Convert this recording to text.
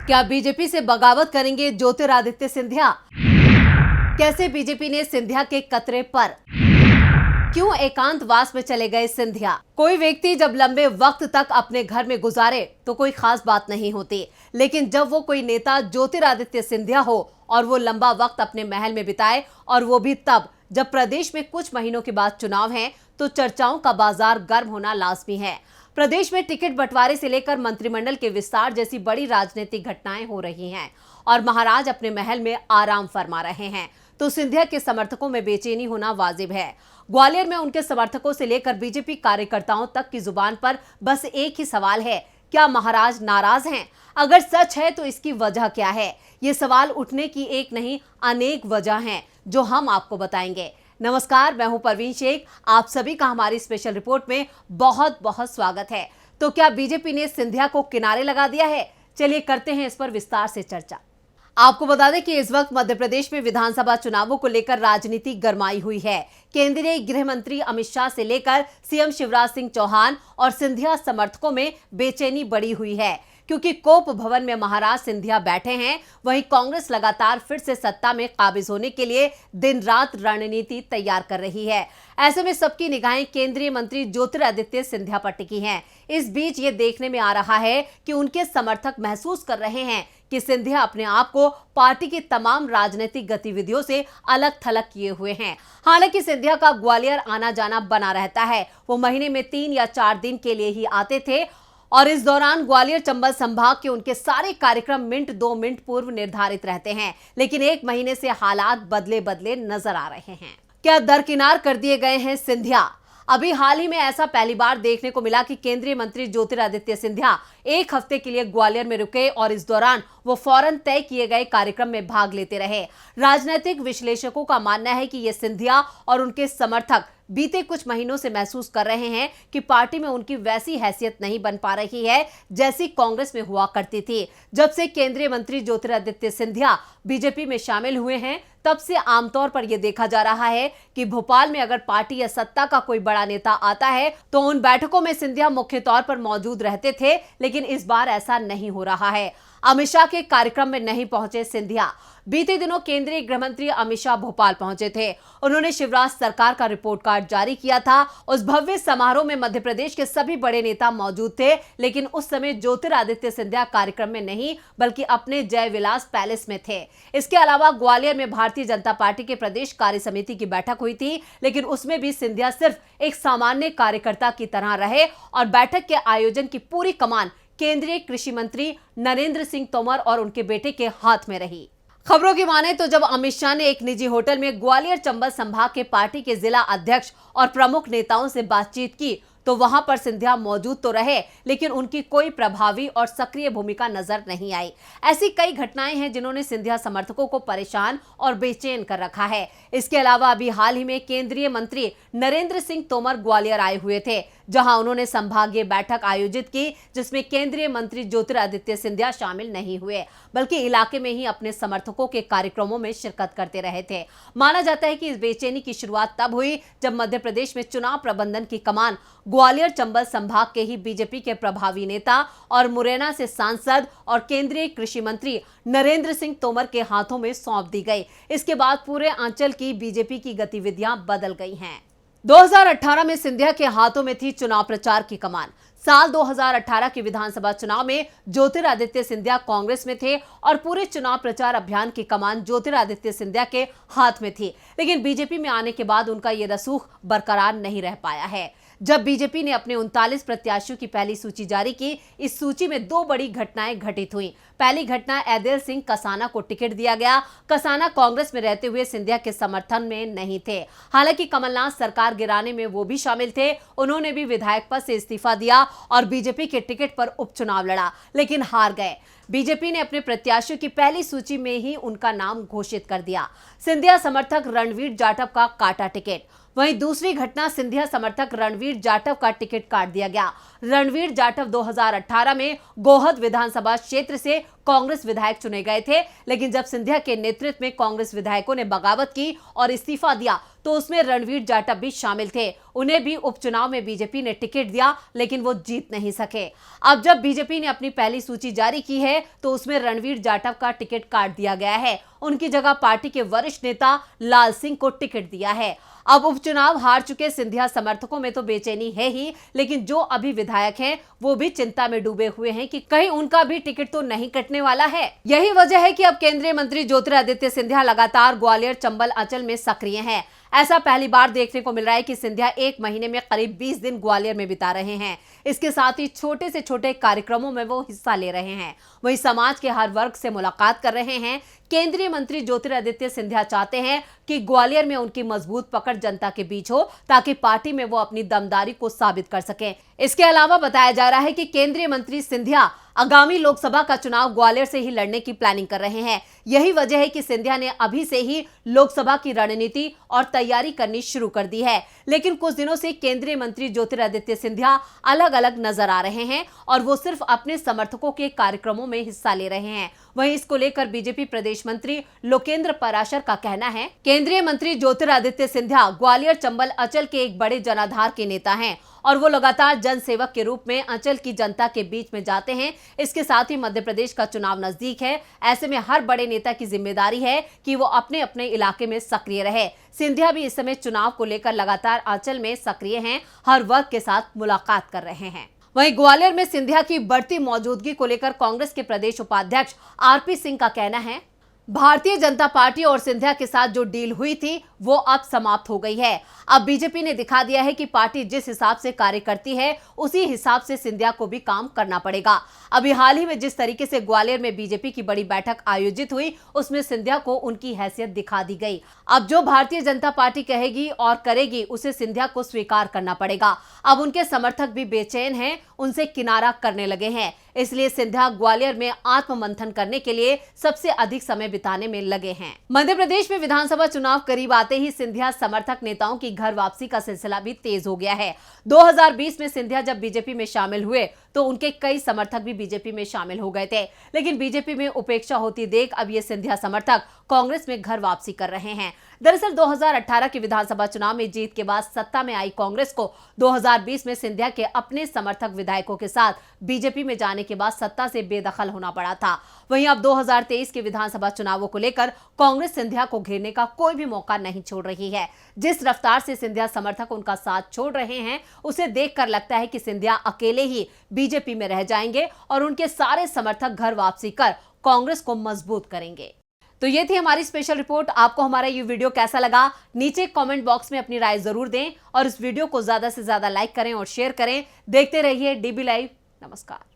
क्या बीजेपी से बगावत करेंगे ज्योतिरादित्य सिंधिया? कैसे बीजेपी ने सिंधिया के कतरे पर? क्यों एकांतवास में चले गए सिंधिया? कोई व्यक्ति जब लंबे वक्त तक अपने घर में गुजारे तो कोई खास बात नहीं होती, लेकिन जब वो कोई नेता ज्योतिरादित्य सिंधिया हो और वो लंबा वक्त अपने महल में बिताए, और वो भी तब जब प्रदेश में कुछ महीनों के बाद चुनाव हैं, तो चर्चाओं का बाजार गर्म होना लाजमी है। प्रदेश में टिकट बंटवारे से लेकर मंत्रिमंडल के विस्तार जैसी बड़ी राजनीतिक घटनाएं हो रही हैं और महाराज अपने महल में आराम फरमा रहे हैं, तो सिंधिया के समर्थकों में बेचैनी होना वाजिब है। ग्वालियर में उनके समर्थकों से लेकर बीजेपी कार्यकर्ताओं तक की जुबान पर बस एक ही सवाल है, क्या महाराज नाराज हैं? अगर सच है तो इसकी वजह क्या है? ये सवाल उठने की एक नहीं अनेक वजह हैं जो हम आपको बताएंगे। नमस्कार, मैं हूं परवीन शेख। आप सभी का हमारी स्पेशल रिपोर्ट में बहुत बहुत स्वागत है। तो क्या बीजेपी ने सिंधिया को किनारे लगा दिया है? चलिए करते हैं इस पर विस्तार से चर्चा। आपको बता दें कि इस वक्त मध्य प्रदेश में विधानसभा चुनावों को लेकर राजनीति गरमाई हुई है। केंद्रीय गृह मंत्री अमित शाह से लेकर सीएम शिवराज सिंह चौहान और सिंधिया समर्थकों में बेचैनी बढ़ी हुई है, क्योंकि कोप भवन में महाराज सिंधिया बैठे हैं। वहीं कांग्रेस लगातार फिर से सत्ता में काबिज होने के लिए दिन रात रणनीति तैयार कर रही है। ऐसे में सबकी निगाहें केंद्रीय मंत्री ज्योतिरादित्य सिंधिया पर टिकी हैं। इस बीच ये देखने में आ रहा है कि उनके समर्थक महसूस कर रहे हैं कि सिंधिया अपने आप को पार्टी की तमाम राजनीतिक गतिविधियों से अलग थलग किए हुए हैं। हालांकि सिंधिया का ग्वालियर आना जाना बना रहता है। वो महीने में 3 या 4 दिन के लिए ही आते थे और इस दौरान ग्वालियर चंबल संभाग के उनके सारे कार्यक्रम मिनट 2 मिनट पूर्व निर्धारित रहते हैं। लेकिन 1 महीने से हालात बदले बदले नजर आ रहे हैं। क्या दरकिनार कर दिए गए हैं सिंधिया? अभी हाल ही में ऐसा पहली बार देखने को मिला कि केंद्रीय मंत्री ज्योतिरादित्य सिंधिया 1 हफ्ते के लिए ग्वालियर में रुके और इस दौरान वो फौरन तय किए गए कार्यक्रम में भाग लेते रहे। राजनीतिक विश्लेषकों का मानना है कि ये सिंधिया और उनके समर्थक बीते कुछ महीनों से महसूस कर रहे हैं कि पार्टी में उनकी वैसी हैसियत नहीं बन पा रही है जैसी कांग्रेस में हुआ करती थी। जब से केंद्रीय मंत्री ज्योतिरादित्य सिंधिया बीजेपी में शामिल हुए हैं, तब से आमतौर पर यह देखा जा रहा है कि भोपाल में अगर पार्टी या सत्ता का कोई बड़ा नेता आता है तो उन बैठकों में सिंधिया मुख्य तौर पर मौजूद रहते थे, लेकिन इस बार ऐसा नहीं हो रहा है। अमित शाह के कार्यक्रम में नहीं पहुंचे सिंधिया। बीते दिनों केंद्रीय गृह मंत्री अमित शाह भोपाल पहुंचे थे। उन्होंने शिवराज सरकार का रिपोर्ट कार्ड जारी किया था। उस भव्य समारोह में मध्य प्रदेश के सभी बड़े नेता मौजूद थे, लेकिन उस समय ज्योतिरादित्य सिंधिया कार्यक्रम में नहीं बल्कि अपने जयविलास पैलेस में थे। इसके अलावा ग्वालियर में भारतीय जनता पार्टी के प्रदेश कार्य समिति की बैठक हुई थी, लेकिन उसमें भी सिंधिया सिर्फ एक सामान्य कार्यकर्ता की तरह रहे और बैठक के आयोजन की पूरी कमान केंद्रीय कृषि मंत्री नरेंद्र सिंह तोमर और उनके बेटे के हाथ में रही। खबरों की माने तो जब अमित शाह ने एक निजी होटल में ग्वालियर चंबल संभाग के पार्टी के जिला अध्यक्ष और प्रमुख नेताओं से बातचीत की, तो वहां पर सिंधिया मौजूद तो रहे, लेकिन उनकी कोई प्रभावी और सक्रिय भूमिका नजर नहीं आई। ऐसी कई घटनाएं हैं जिन्होंने सिंधिया समर्थकों को परेशान और बेचैन कर रखा है। इसके अलावा अभी हाल ही में केंद्रीय मंत्री नरेंद्र सिंह तोमर ग्वालियर आए हुए थे, जहां उन्होंने संभागीय बैठक आयोजित की, जिसमें केंद्रीय मंत्री ज्योतिरादित्य सिंधिया शामिल नहीं हुए, बल्कि इलाके में ही अपने समर्थकों के कार्यक्रमों में शिरकत करते रहे थे। माना जाता है कि इस बेचैनी की शुरुआत तब हुई जब मध्य प्रदेश में चुनाव प्रबंधन की कमान ग्वालियर चंबल संभाग के ही बीजेपी के प्रभावी नेता और मुरैना से सांसद और केंद्रीय कृषि मंत्री नरेंद्र सिंह तोमर के हाथों में सौंप दी गई। इसके बाद पूरे अंचल की बीजेपी की गतिविधियां बदल गई हैं। 2018 में सिंधिया के हाथों में थी चुनाव प्रचार की कमान। साल 2018 के विधानसभा चुनाव में ज्योतिरादित्य सिंधिया कांग्रेस में थे और पूरे चुनाव प्रचार अभियान की कमान ज्योतिरादित्य सिंधिया के हाथ में थी, लेकिन बीजेपी में आने के बाद उनका ये रसूख बरकरार नहीं रह पाया है। जब बीजेपी ने अपने 39 प्रत्याशियों की पहली सूची जारी की, इस सूची में 2 बड़ी घटनाएं घटित हुई। पहली घटना, ऐदेल सिंह कसाना को टिकट दिया गया। कसाना कांग्रेस में रहते हुए सिंधिया के समर्थन में नहीं थे। हालांकि कमलनाथ सरकार गिराने में वो भी शामिल थे। उन्होंने भी विधायक पद से इस्तीफा दिया और बीजेपी के टिकट पर उपचुनाव लड़ा, लेकिन हार गए। बीजेपी ने अपने प्रत्याशियों की पहली सूची में ही उनका नाम घोषित कर दिया। सिंधिया समर्थक रणवीर जाटव का काटा टिकट। वहीं दूसरी घटना, सिंधिया समर्थक रणवीर जाटव का टिकट काट दिया गया। रणवीर जाटव 2018 में गोहद विधानसभा क्षेत्र से कांग्रेस विधायक चुने गए थे, लेकिन जब सिंधिया के नेतृत्व में कांग्रेस विधायकों ने बगावत की और इस्तीफा दिया, तो उसमें रणवीर जाटव भी शामिल थे। उन्हें भी उपचुनाव में बीजेपी ने टिकट दिया, लेकिन वो जीत नहीं सके। अब जब बीजेपी ने अपनी पहली सूची जारी की है तो उसमें रणवीर जाटव का टिकट काट दिया गया है। उनकी जगह पार्टी के वरिष्ठ नेता लाल सिंह को टिकट दिया है। अब उपचुनाव हार चुके सिंधिया समर्थकों में तो बेचैनी है ही, लेकिन जो अभी विधायक हैं वो भी चिंता में डूबे हुए हैं कि कहीं उनका भी टिकट तो नहीं कटने वाला है। यही वजह है कि अब केंद्रीय मंत्री ज्योतिरादित्य सिंधिया लगातार ग्वालियर, चंबल, अंचल में सक्रिय हैं। ऐसा पहली बार देखने को मिल रहा है कि सिंधिया एक महीने में करीब 20 दिन ग्वालियर में बिता रहे हैं। इसके साथ ही छोटे से छोटे कार्यक्रमों में वो हिस्सा ले रहे हैं। वहीं समाज के हर वर्ग से मुलाकात कर रहे हैं। केंद्रीय मंत्री ज्योतिरादित्य सिंधिया चाहते हैं कि ग्वालियर में उनकी मजबूत पकड़ जनता के बीच हो, ताकि पार्टी में वो अपनी दमदारी को साबित कर सकें। इसके अलावा बताया जा रहा है कि केंद्रीय मंत्री सिंधिया आगामी लोकसभा का चुनाव ग्वालियर से ही लड़ने की प्लानिंग कर रहे हैं। यही वजह है कि सिंधिया ने अभी से ही लोकसभा की रणनीति और तैयारी करनी शुरू कर दी है। लेकिन कुछ दिनों से केंद्रीय मंत्री ज्योतिरादित्य सिंधिया अलग अलग नजर आ रहे हैं और वो सिर्फ अपने समर्थकों के कार्यक्रमों में हिस्सा ले रहे हैं। वहीं इसको लेकर बीजेपी प्रदेश मंत्री लोकेंद्र पराशर का कहना है, केंद्रीय मंत्री ज्योतिरादित्य सिंधिया ग्वालियर, चंबल, अंचल के एक बड़े जनाधार के नेता हैं और वो लगातार जनसेवक के रूप में अंचल की जनता के बीच में जाते हैं। इसके साथ ही मध्य प्रदेश का चुनाव नजदीक है। ऐसे में हर बड़े नेता की जिम्मेदारी है कि वो अपने अपने इलाके में सक्रिय रहे। सिंधिया भी इस समय चुनाव को लेकर लगातार अंचल में सक्रिय हैं, हर वर्ग के साथ मुलाकात कर रहे हैं। वहीं ग्वालियर में सिंधिया की बढ़ती मौजूदगी को लेकर कांग्रेस के प्रदेश उपाध्यक्ष आरपी सिंह का कहना है, भारतीय जनता पार्टी और सिंधिया के साथ जो डील हुई थी वो अब समाप्त हो गई है। अब बीजेपी ने दिखा दिया है कि पार्टी जिस हिसाब से कार्य करती है उसी हिसाब से सिंधिया को भी काम करना पड़ेगा। अभी हाल ही में जिस तरीके से ग्वालियर में बीजेपी की बड़ी बैठक आयोजित हुई उसमें सिंधिया को उनकी हैसियत दिखा दी गई। अब जो भारतीय जनता पार्टी कहेगी और करेगी उसे सिंधिया को स्वीकार करना पड़ेगा। अब उनके समर्थक भी बेचैन हैं, उनसे किनारा करने लगे हैं। इसलिए सिंधिया ग्वालियर में आत्ममंथन करने के लिए सबसे अधिक समय बिताने में लगे हैं। मध्य प्रदेश में विधानसभा चुनाव करीब आते ही सिंधिया समर्थक नेताओं की घर वापसी का सिलसिला भी तेज हो गया है। 2020 में सिंधिया जब बीजेपी में शामिल हुए तो उनके कई समर्थक भी बीजेपी में शामिल हो गए थे, लेकिन बीजेपी में उपेक्षा होती देख अब ये सिंधिया समर्थक कांग्रेस में घर वापसी कर रहे हैं। दरअसल 2018 के विधानसभा चुनाव में जीत के बाद सत्ता में आई कांग्रेस को 2020 में सिंधिया के अपने समर्थक विधायकों के साथ बीजेपी में जाने के बाद सत्ता से बेदखल होना पड़ा था। वहीं अब 2023 के विधानसभा चुनावों को लेकर कांग्रेस सिंधिया को घेरने का कोई भी मौका नहीं छोड़ रही है। जिस रफ्तार से सिंधिया समर्थक उनका साथ छोड़ रहे हैं उसे देखकर लगता है कि सिंधिया अकेले ही बीजेपी में रह जाएंगे और उनके सारे समर्थक घर वापसी कर कांग्रेस को मजबूत करेंगे। तो ये थी हमारी स्पेशल रिपोर्ट। आपको हमारा ये वीडियो कैसा लगा नीचे कमेंट बॉक्स में अपनी राय जरूर दें और इस वीडियो को ज्यादा से ज्यादा लाइक करें और शेयर करें। देखते रहिए डीबी लाइव। नमस्कार।